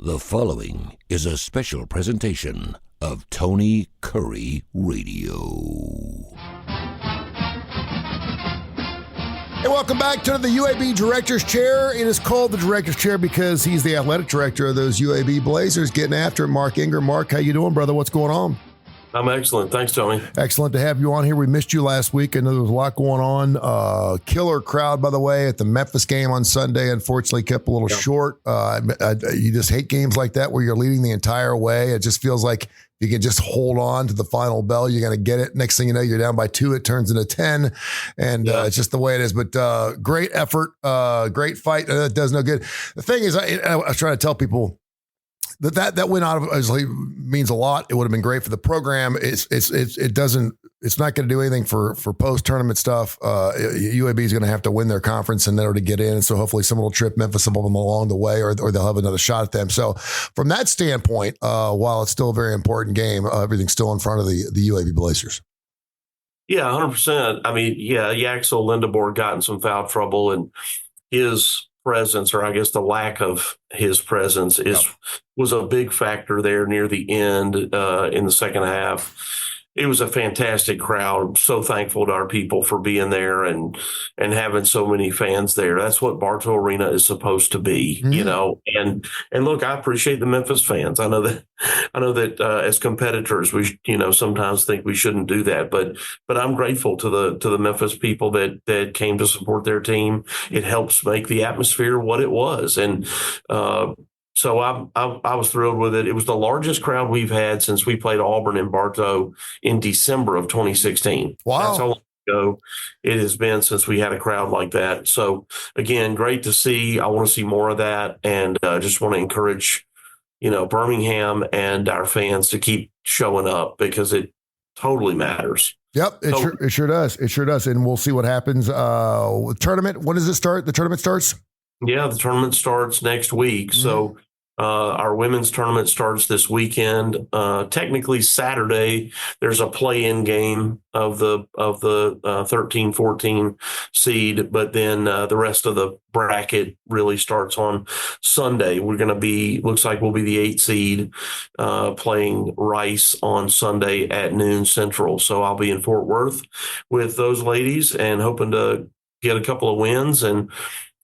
The following is a special presentation of Tony Kurre Radio. Hey, welcome back to the UAB Director's Chair. It is called the Director's Chair because he's the athletic director of those UAB Blazers. Getting after it, Mark Ingram. Mark, how you doing, brother? What's going on? I'm excellent. Thanks, Tony. Excellent to have you on here. We missed you last week. I know there was a lot going on. Killer crowd, by the way, at the Memphis game on Sunday. Unfortunately, kept a little short. You just hate games like that where you're leading the entire way. It just feels like you can just hold on to the final bell. You're going to get it. Next thing you know, you're down by 2. It turns into 10. And it's just the way it is. But great effort, great fight. That does no good. The thing is, I was trying to tell people, that win out obviously means a lot. It would have been great for the program. It's not going to do anything for post tournament stuff. UAB is going to have to win their conference in order to get in. So hopefully someone will trip Memphis above them along the way, or they'll have another shot at them. So from that standpoint, while it's still a very important game, everything's still in front of the UAB Blazers. Yeah, 100%. I mean, Yaxel Lindeborg got in some foul trouble, and his presence, or I guess the lack of his presence, was a big factor there near the end in the second half. It was a fantastic crowd. So thankful to our people for being there and having so many fans there. That's what Bartow Arena is supposed to be, you know. And look, I appreciate the Memphis fans. I know that as competitors, we sometimes think we shouldn't do that, but I'm grateful to the Memphis people that came to support their team. It helps make the atmosphere what it was, and so I was thrilled with it. It was the largest crowd we've had since we played Auburn in Bartow in December of 2016. Wow. That's how long ago it has been since we had a crowd like that. So, again, great to see. I want to see more of that, and just want to encourage, Birmingham and our fans to keep showing up because it totally matters. Yep, it sure does. It sure does, and we'll see what happens. Tournament, when does it start? The tournament starts? Yeah, the tournament starts next week. Mm-hmm. So our women's tournament starts this weekend. Technically Saturday, there's a play-in game of the 13-14 seed, but then the rest of the bracket really starts on Sunday. We're going to looks like we'll be the 8 seed playing Rice on Sunday at noon Central. So I'll be in Fort Worth with those ladies and hoping to get a couple of wins, and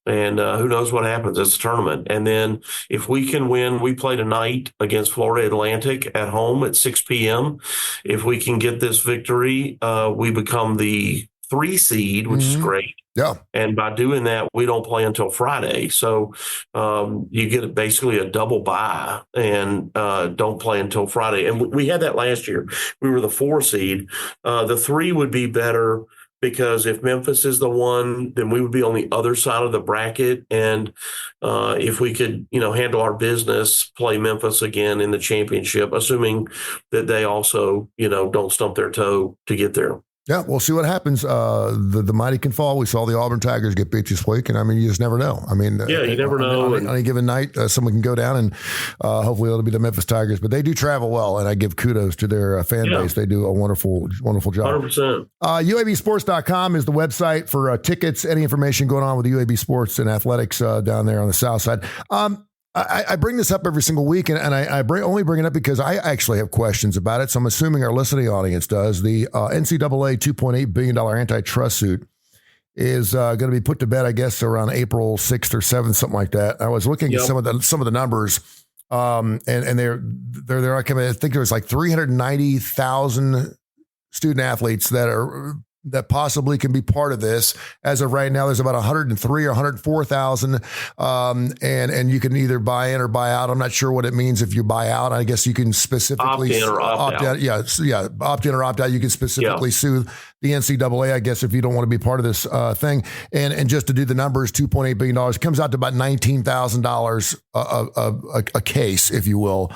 who knows what happens. It's a tournament. And then if we can win, we play tonight against Florida Atlantic at home at 6 p.m. If we can get this victory, we become the 3 seed, which is great. Yeah. And by doing that, we don't play until Friday. So you get basically a double bye and don't play until Friday. And we had that last year. We were the 4 seed. The 3 would be better, because if Memphis is the 1, then we would be on the other side of the bracket. And if we could, handle our business, play Memphis again in the championship, assuming that they also, don't stump their toe to get there. Yeah, we'll see what happens. The mighty can fall. We saw the Auburn Tigers get beat this week, and you just never know. You never know. On any given night, someone can go down, and hopefully it'll be the Memphis Tigers. But they do travel well, and I give kudos to their fan base. They do a wonderful, wonderful job. 100%. UABsports.com is the website for tickets, any information going on with the UAB sports and athletics down there on the south side. I bring this up every single week, and I only bring it up because I actually have questions about it. So I'm assuming our listening audience does. The NCAA $2.8 billion antitrust suit is going to be put to bed, I guess, around April 6th or 7th, something like that. I was looking at some of the numbers, and they're I think there's like 390,000 student athletes that possibly can be part of this. As of right now, there's about 103 or 104,000. And you can either buy in or buy out. I'm not sure what it means if you buy out. I guess you can specifically opt in or opt out. Yeah. Opt in or opt out. You can specifically sue the NCAA, I guess, if you don't want to be part of this thing. And just to do the numbers, $2.8 billion comes out to about $19,000 a case, if you will.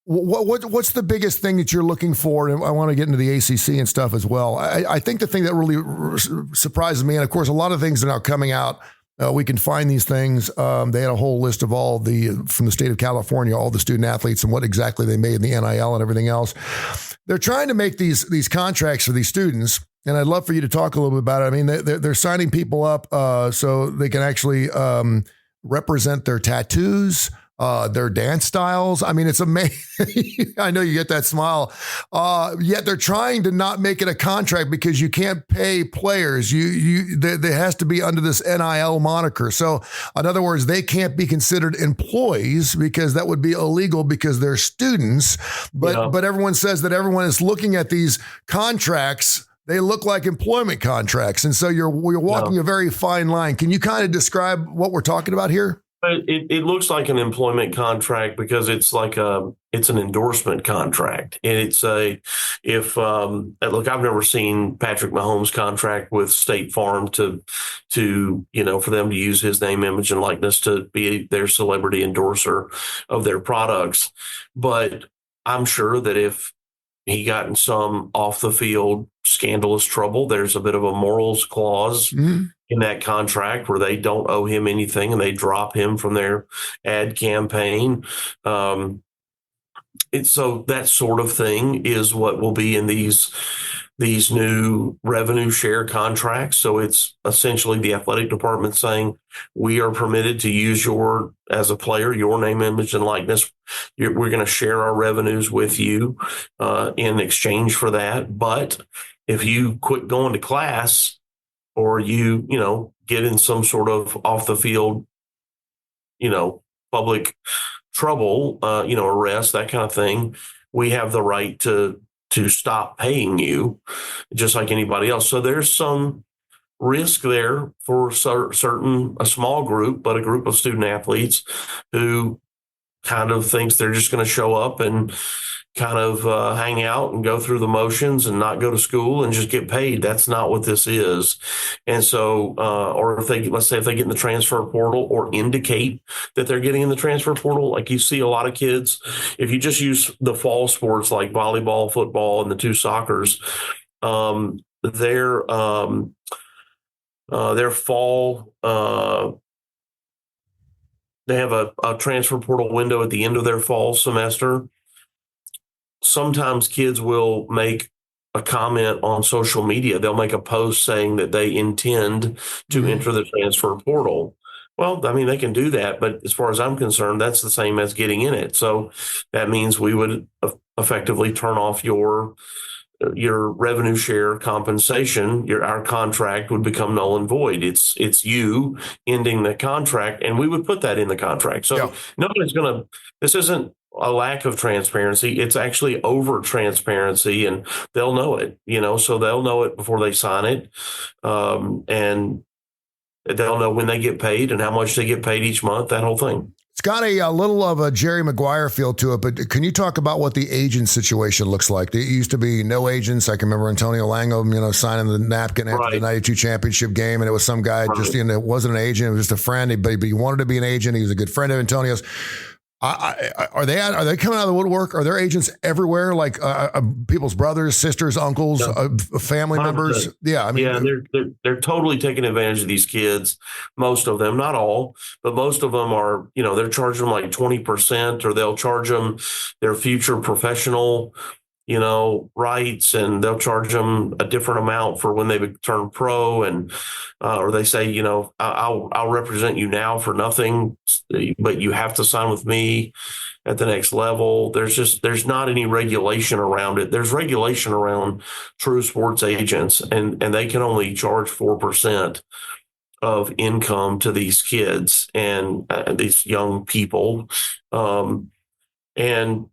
What's the biggest thing that you're looking for? And I want to get into the ACC and stuff as well. I think the thing that really surprises me, and of course, a lot of things are now coming out. We can find these things. They had a whole list of from the state of California, all the student athletes and what exactly they made in the NIL and everything else. They're trying to make these contracts for these students And I'd love for you to talk a little bit about it. I mean, they're signing people up so they can actually represent their tattoos, their dance styles. I mean, it's amazing. I know you get that smile. Yet they're trying to not make it a contract because you can't pay players. There has to be under this NIL moniker. So in other words, they can't be considered employees because that would be illegal because they're students. But everyone says that everyone is looking at these contracts. They look like employment contracts. And so you're walking a very fine line. Can you kind of describe what we're talking about here? It looks like an employment contract because it's like it's an endorsement contract. And look, I've never seen Patrick Mahomes' contract with State Farm to for them to use his name, image, and likeness to be their celebrity endorser of their products. But I'm sure that if he got in some off the field scandalous trouble, there's a bit of a morals clause in that contract where they don't owe him anything and they drop him from their ad campaign. So that sort of thing is what will be in these new revenue share contracts. So it's essentially the athletic department saying, we are permitted to use as a player, your name, image, and likeness. We're going to share our revenues with you in exchange for that. But if you quit going to class or you get in some sort of off the field, public trouble, arrest, that kind of thing, we have the right to stop paying you just like anybody else. So there's some risk there for a small group, but a group of student athletes who kind of thinks they're just going to show up and kind of hang out and go through the motions and not go to school and just get paid. That's not what this is. And so, or let's say if they get in the transfer portal or indicate that they're getting in the transfer portal, like you see a lot of kids, if you just use the fall sports like volleyball, football, and the two soccers, their fall, they have a transfer portal window at the end of their fall semester. Sometimes kids will make a comment on social media. They'll make a post saying that they intend to enter the transfer portal. Well, I mean, they can do that, but as far as I'm concerned, that's the same as getting in it. So that means we would effectively turn off your revenue share compensation. Our contract would become null and void. It's you ending the contract, and we would put that in the contract. So nobody's going to. This isn't a lack of transparency. It's actually over transparency, and they'll know it. So they'll know it before they sign it, and they'll know when they get paid and how much they get paid each month. That whole thing. It's got a little of a Jerry Maguire feel to it, but can you talk about what the agent situation looks like? There used to be no agents. I can remember Antonio Langholm, signing the napkin after the 92 championship game, and it was some guy just, it wasn't an agent. It was just a friend, but he wanted to be an agent. He was a good friend of Antonio's. Are they coming out of the woodwork? Are there agents everywhere, like people's brothers, sisters, uncles, family 100%. Members? Yeah, I mean, they're totally taking advantage of these kids. Most of them, not all, but most of them are. They're charging them like 20%, or they'll charge them their future professional, rights, and they'll charge them a different amount for when they turn pro, and or they say, I'll represent you now for nothing, but you have to sign with me at the next level. There's not any regulation around it. There's regulation around true sports agents, and they can only charge 4% of income to these kids and these young people. But in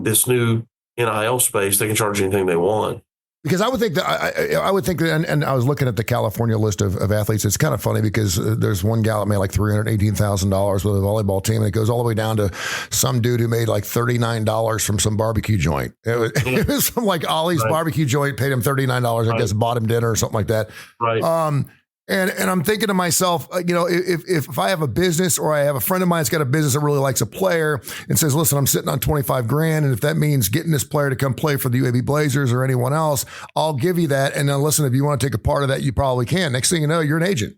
this new NIL space, they can charge anything they want. Because I would think that, and I was looking at the California list of athletes. It's kind of funny because there's one gal that made like $318,000 with a volleyball team, and it goes all the way down to some dude who made like $39 from some barbecue joint. It was some like Ollie's barbecue joint, paid him $39, I guess, bought him dinner or something like that. Right. And I'm thinking to myself, if I have a business, or I have a friend of mine that's got a business that really likes a player and says, listen, I'm sitting on $25,000. And if that means getting this player to come play for the UAB Blazers or anyone else, I'll give you that. And then listen, if you want to take a part of that, you probably can. Next thing you know, you're an agent.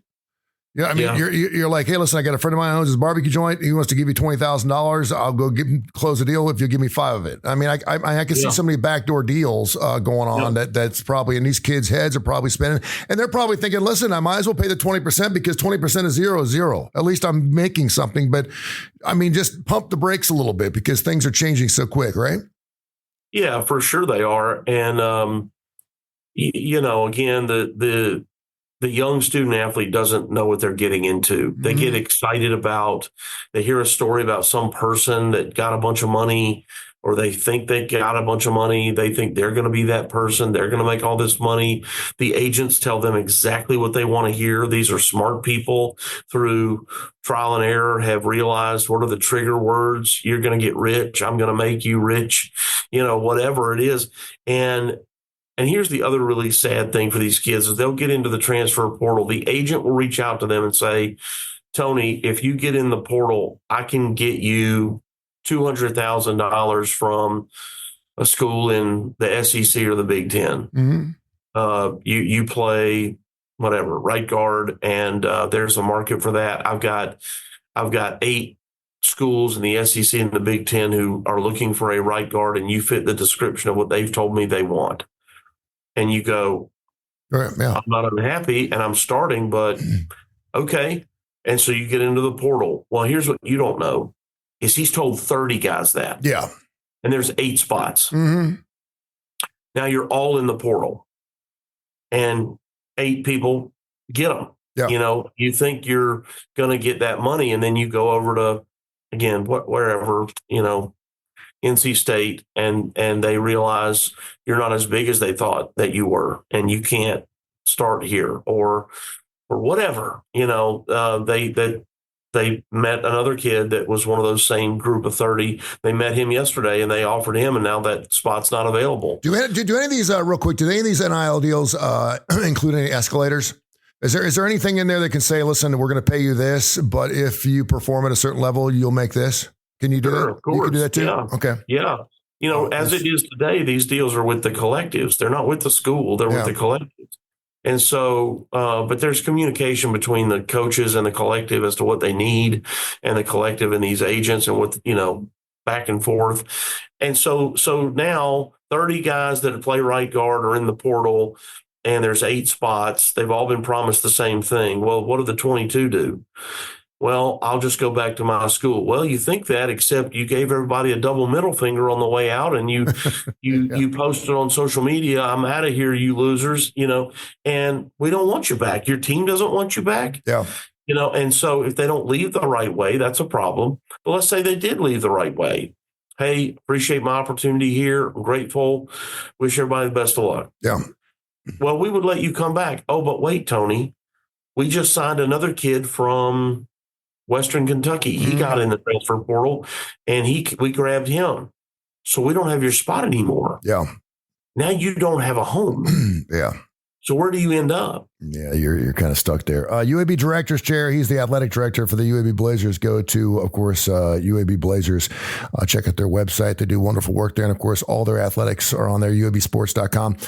Yeah, I mean, you're like, hey, listen, I got a friend of mine who owns his barbecue joint. He wants to give you $20,000. I'll go close a deal if you give me 5 of it. I mean, I can see so many backdoor deals going on that's probably in these kids' heads are probably spending, and they're probably thinking, listen, I might as well pay the 20% because 20% is zero. At least I'm making something. But I mean, just pump the brakes a little bit because things are changing so quick, right? Yeah, for sure they are. And again, the young student athlete doesn't know what they're getting into. They get excited they hear a story about some person that got a bunch of money, or they think they got a bunch of money. They think they're going to be that person. They're going to make all this money. The agents tell them exactly what they want to hear. These are smart people through trial and error have realized what are the trigger words. You're going to get rich. I'm going to make you rich, whatever it is. And here's the other really sad thing for these kids is they'll get into the transfer portal. The agent will reach out to them and say, Tony, if you get in the portal, I can get you $200,000 from a school in the SEC or the Big Ten. You play whatever, right guard, and there's a market for that. I've got 8 schools in the SEC and the Big Ten who are looking for a right guard, and you fit the description of what they've told me they want. And you go, I'm not unhappy and I'm starting, but okay. And so you get into the portal. Well, here's what you don't know is he's told 30 guys that. Yeah. And there's 8 spots. Now you're all in the portal and 8 people get them. Yeah. You think you're going to get that money. And then you go over to, again, wherever, NC State, and they realize you're not as big as they thought that you were, and you can't start here or whatever. They met another kid that was one of those same group of 30. They met him yesterday, and they offered him, and now that spot's not available. Do any of these real quick? Do any of these NIL deals include any escalators? Is there anything in there that can say, listen, we're going to pay you this, but if you perform at a certain level, you'll make this? Can you do that? Of course. You can do that too? Yeah. Okay. Yeah. As it is today, these deals are with the collectives. They're not with the school. They're with the collectives. And so, but there's communication between the coaches and the collective as to what they need, and the collective and these agents, and what, back and forth. And so now 30 guys that play right guard are in the portal, and there's 8 spots. They've all been promised the same thing. Well, what do the 22 do? Well, I'll just go back to my school. Well, you think that, except you gave everybody a double middle finger on the way out, and you posted on social media, I'm out of here, you losers, and we don't want you back. Your team doesn't want you back. Yeah. And so if they don't leave the right way, that's a problem. But let's say they did leave the right way. Hey, appreciate my opportunity here. I'm grateful. Wish everybody the best of luck. Yeah. Well, we would let you come back. Oh, but wait, Tony, we just signed another kid from Western Kentucky. He got in the transfer portal, and we grabbed him. So we don't have your spot anymore. Yeah. Now you don't have a home. Yeah. So where do you end up? Yeah, you're kind of stuck there. UAB Director's Chair, he's the athletic director for the UAB Blazers. Go to, of course, UAB Blazers. Check out their website. They do wonderful work there. And, of course, all their athletics are on there, uabsports.com.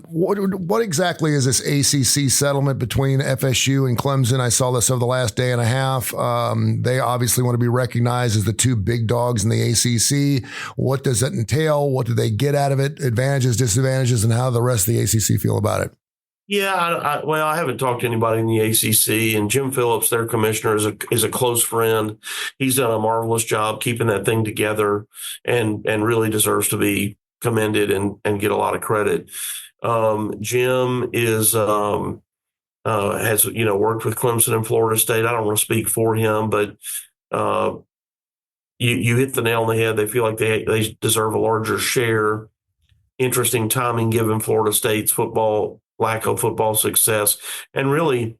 What exactly is this ACC settlement between FSU and Clemson? I saw this over the last day and a half. They obviously want to be recognized as the 2 big dogs in the ACC. What does that entail? What do they get out of it? Advantages, disadvantages, and how do the rest of the ACC feel about it? Yeah, I haven't talked to anybody in the ACC, and Jim Phillips, their commissioner, is a close friend. He's done a marvelous job keeping that thing together, and really deserves to be commended and get a lot of credit. Jim has worked with Clemson and Florida State. I don't want to speak for him, but you hit the nail on the head. They feel like they deserve a larger share. Interesting timing given Florida State's lack of football success. And really,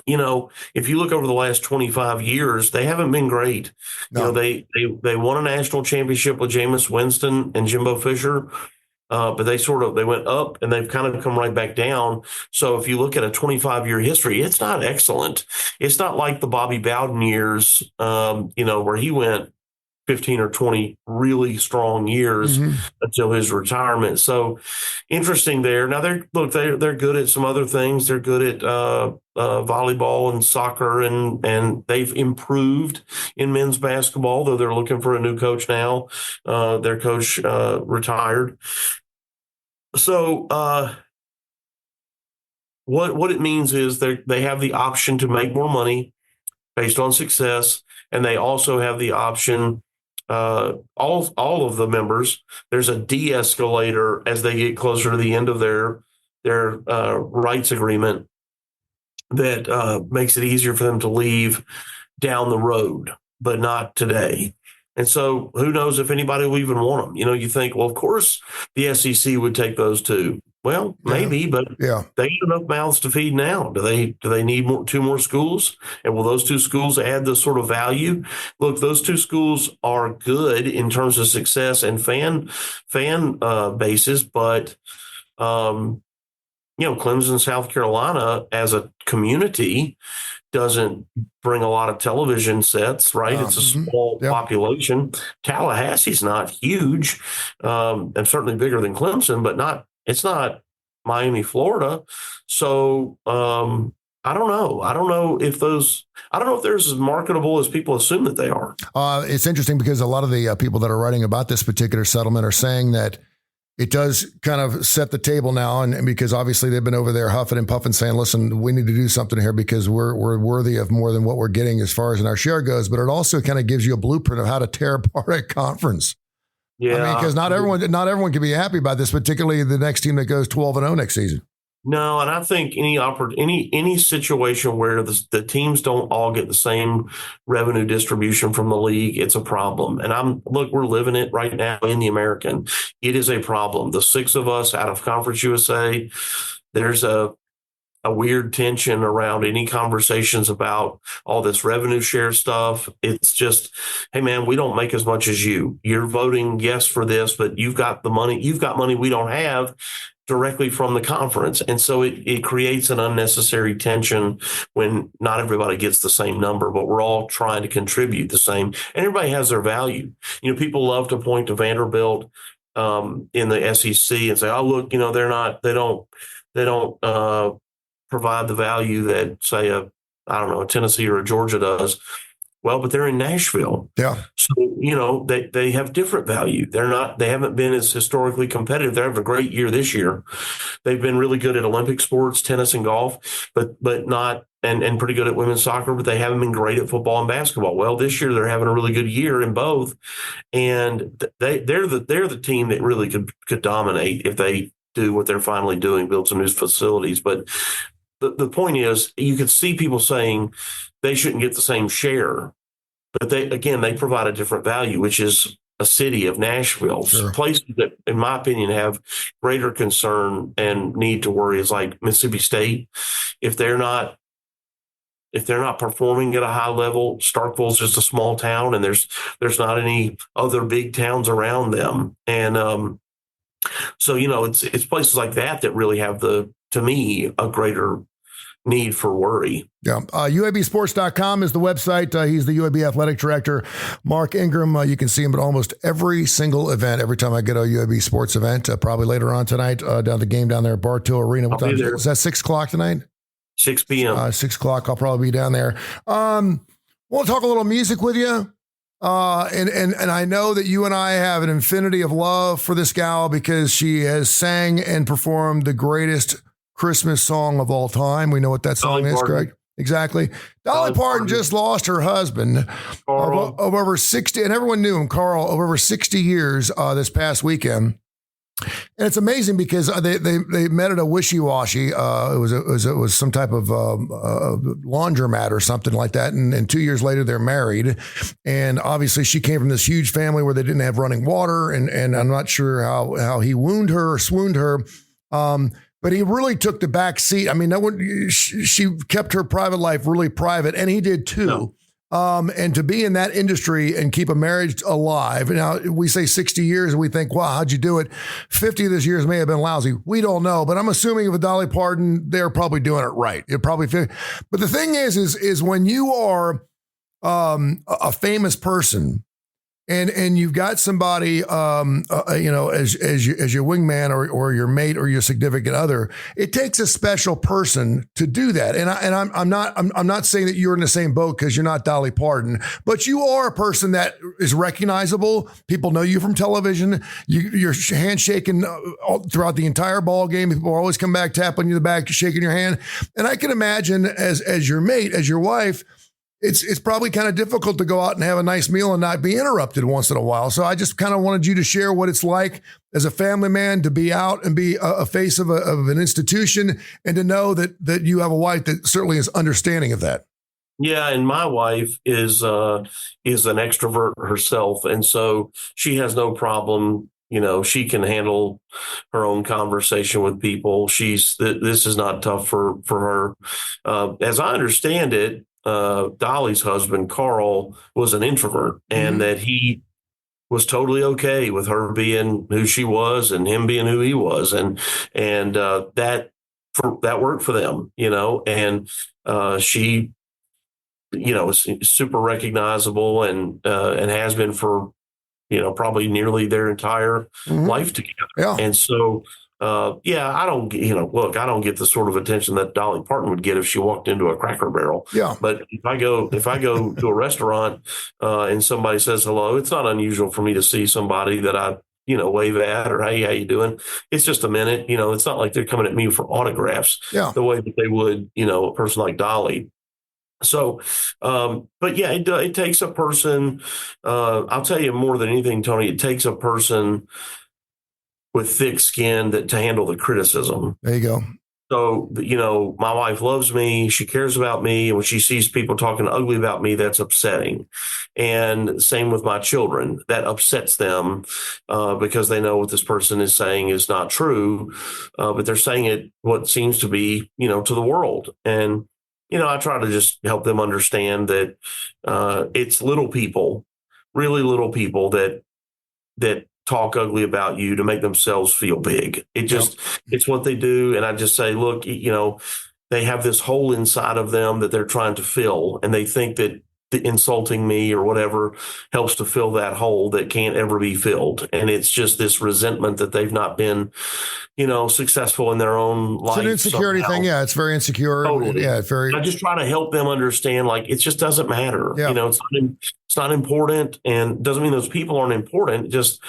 if you look over the last 25 years, they haven't been great. No. They won a national championship with Jameis Winston and Jimbo Fisher, but they went up, and they've kind of come right back down. So if you look at a 25-year history, it's not excellent. It's not like the Bobby Bowden years, where he went 15 or 20 really strong years until his retirement. So interesting there. Now they're good at some other things. They're good at volleyball and soccer, and they've improved in men's basketball, though they're looking for a new coach now. Their coach retired. So what it means is they have the option to make more money based on success, and they also have the option. All of the members, there's a de-escalator as they get closer to the end of their rights agreement that makes it easier for them to leave down the road, but not today. And so who knows if anybody will even want them. You think, well, of course the SEC would take those two. Well, maybe, but they have enough mouths to feed now. Do they need two more schools? And will those two schools add this sort of value? Look, those two schools are good in terms of success and fan bases, but Clemson, South Carolina, as a community, doesn't bring a lot of television sets, right? It's a small population. Tallahassee's not huge, and certainly bigger than Clemson, but it's not Miami, Florida. So I don't know. I don't know if they're as marketable as people assume that they are. It's interesting because a lot of the people that are writing about this particular settlement are saying that it does kind of set the table now, and because obviously they've been over there huffing and puffing saying, listen, we need to do something here because we're worthy of more than what we're getting as far as in our share goes. But it also kind of gives you a blueprint of how to tear apart a conference. Yeah. I mean, because not everyone can be happy about this, particularly the next team that goes 12-0 next season. No, and I think any situation where the teams don't all get the same revenue distribution from the league, it's a problem. And we're living it right now in the American. It is a problem. The six of us out of Conference USA, there's a weird tension around any conversations about all this revenue share stuff. It's just, hey man, we don't make as much as you. You're voting yes for this, but you've got money we don't have directly from the conference. And so it creates an unnecessary tension when not everybody gets the same number, but we're all trying to contribute the same. And everybody has their value. People love to point to Vanderbilt in the SEC and say, oh, look, they don't provide the value that, say, a Tennessee or a Georgia does. Well, but they're in Nashville. Yeah. So, they have different value. They haven't been as historically competitive. They're having a great year this year. They've been really good at Olympic sports, tennis and golf, but not, and pretty good at women's soccer, but they haven't been great at football and basketball. Well, this year they're having a really good year in both. And they're the team that really could dominate if they do what they're finally doing, build some new facilities. But the point is, you could see people saying they shouldn't get the same share, but they provide a different value, which is a city of Nashville. Sure. Places that, in my opinion, have greater concern and need to worry is like Mississippi State. If they're not performing at a high level, Starkville's just a small town, and there's not any other big towns around them. And so it's places like that really have to me, a greater need for worry. Yeah. UABsports.com is the website. He's the UAB athletic director, Mark Ingram. You can see him at almost every single event. Every time I get a UAB sports event, probably later on tonight, down the game down there at Bartow Arena. What time is that? 6 o'clock tonight? 6 p.m. 6 o'clock. I'll probably be down there. We'll talk a little music with you. And I know that you and I have an infinity of love for this gal because she has sang and performed the greatest Christmas song of all time. We know what that song is, correct? Exactly. Dolly Parton just lost her husband of over 60, and everyone knew him, Carl, of over 60 years this past weekend. And it's amazing because they met at a wishy-washy. It was some type of laundromat or something like that. And 2 years later, they're married. And obviously, she came from this huge family where they didn't have running water. And I'm not sure how he wound her or swooned her. But he really took the back seat. I mean, she kept her private life really private, and he did too. No. And to be in that industry and keep a marriage alive. Now, we say 60 years and we think, wow, how'd you do it? 50 of those years may have been lousy. We don't know. But I'm assuming with Dolly Parton, they're probably doing it right. It probably. But the thing is when you are a famous person and you've got somebody, as your wingman or your mate or your significant other, it takes a special person to do that. And I'm not saying that you're in the same boat because you're not Dolly Parton, but you are a person that is recognizable. People know you from television. You're handshaking throughout the entire ball game. People always come back, tapping you in the back, shaking your hand. And I can imagine as your mate, as your wife, it's probably kind of difficult to go out and have a nice meal and not be interrupted once in a while. So I just kind of wanted you to share what it's like as a family man to be out and be a face of an institution, and to know that you have a wife that certainly is understanding of that. Yeah, and my wife is an extrovert herself, and so she has no problem. She can handle her own conversation with people. This is not tough for her. As I understand it, Dolly's husband, Carl, was an introvert, and that he was totally okay with her being who she was and him being who he was. And that worked for them, and she, is super recognizable and has been for, probably nearly their entire life together. Yeah. And so, I don't get the sort of attention that Dolly Parton would get if she walked into a Cracker Barrel. Yeah. But if I go to a restaurant and somebody says hello, it's not unusual for me to see somebody that I, wave at, or, hey, how you doing? It's just a minute. It's not like they're coming at me for autographs the way that they would, a person like Dolly. So, but yeah, it takes a person, I'll tell you more than anything, Tony, it takes a person with thick skin to handle the criticism. There you go. So, my wife loves me. She cares about me. And when she sees people talking ugly about me, that's upsetting. And same with my children. That upsets them because they know what this person is saying is not true. But they're saying it what seems to be, to the world. And, I try to just help them understand that it's little people, really little people that talk ugly about you to make themselves feel big. It's what they do. And I just say, look, they have this hole inside of them that they're trying to fill. And they think that the insulting me or whatever helps to fill that hole that can't ever be filled. And it's just this resentment that they've not been, successful in their own life. It's an insecurity thing. Yeah. It's very insecure. Totally. Yeah. It's very, I just try to help them understand, like, it just doesn't matter. Yeah. It's not important, and doesn't mean those people aren't important. Just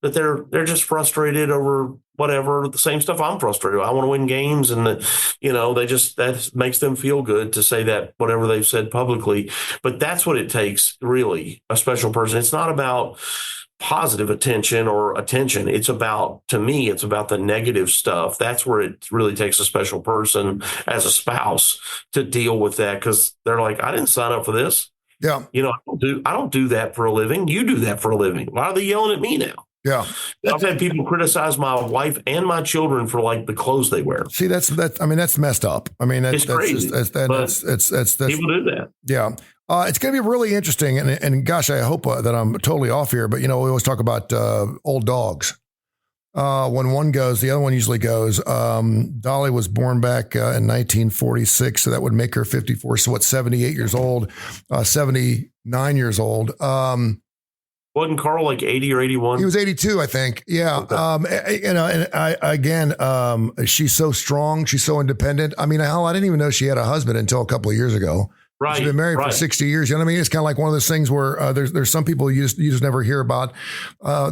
that they're just frustrated over whatever, the same stuff I'm frustrated. I want to win games, and that makes them feel good to say that whatever they've said publicly. But that's what it takes, really, a special person. It's not about positive attention or attention. To me, it's about the negative stuff. That's where it really takes a special person as a spouse to deal with that, because they're like, I didn't sign up for this. yeah. I don't do that for a living. You do that for a living. Why are they yelling at me now? Yeah. I've had people criticize my wife and my children for, like, the clothes they wear. See, that's messed up. I mean, It's crazy, that's People do that. Yeah. It's going to be really interesting. And gosh, I hope that I'm totally off here, but we always talk about old dogs. When one goes, the other one usually goes. Dolly was born back in 1946, so that would make her 54. So 78 years old, 79 years old. Wasn't Carl like 80 or 81? He was 82, I think. Yeah. Okay. She's so strong. She's so independent. I mean, I didn't even know she had a husband until a couple of years ago. Right. She's been married for 60 years. You know what I mean? It's kind of like one of those things where there's some people you just never hear about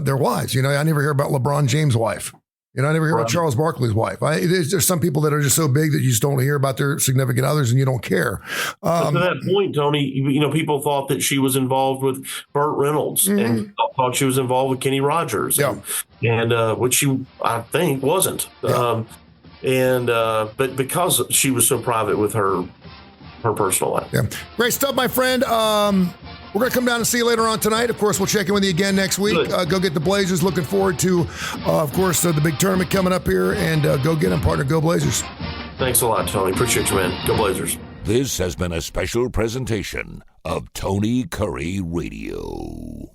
their wives. I never hear about LeBron James' wife. I never hear about Charles Barkley's wife. There's some people that are just so big that you just don't hear about their significant others and you don't care. To that point, Tony, people thought that she was involved with Burt Reynolds and thought she was involved with Kenny Rogers. Yeah. And which she, I think, wasn't. Yeah. But because she was so private with her personal life. Yeah. Great stuff, my friend. We're going to come down and see you later on tonight. Of course, we'll check in with you again next week. Go get the Blazers. Looking forward to, of course, the big tournament coming up here. And go get them, partner. Go Blazers. Thanks a lot, Tony. Appreciate you, man. Go Blazers. This has been a special presentation of Tony Kurre Radio.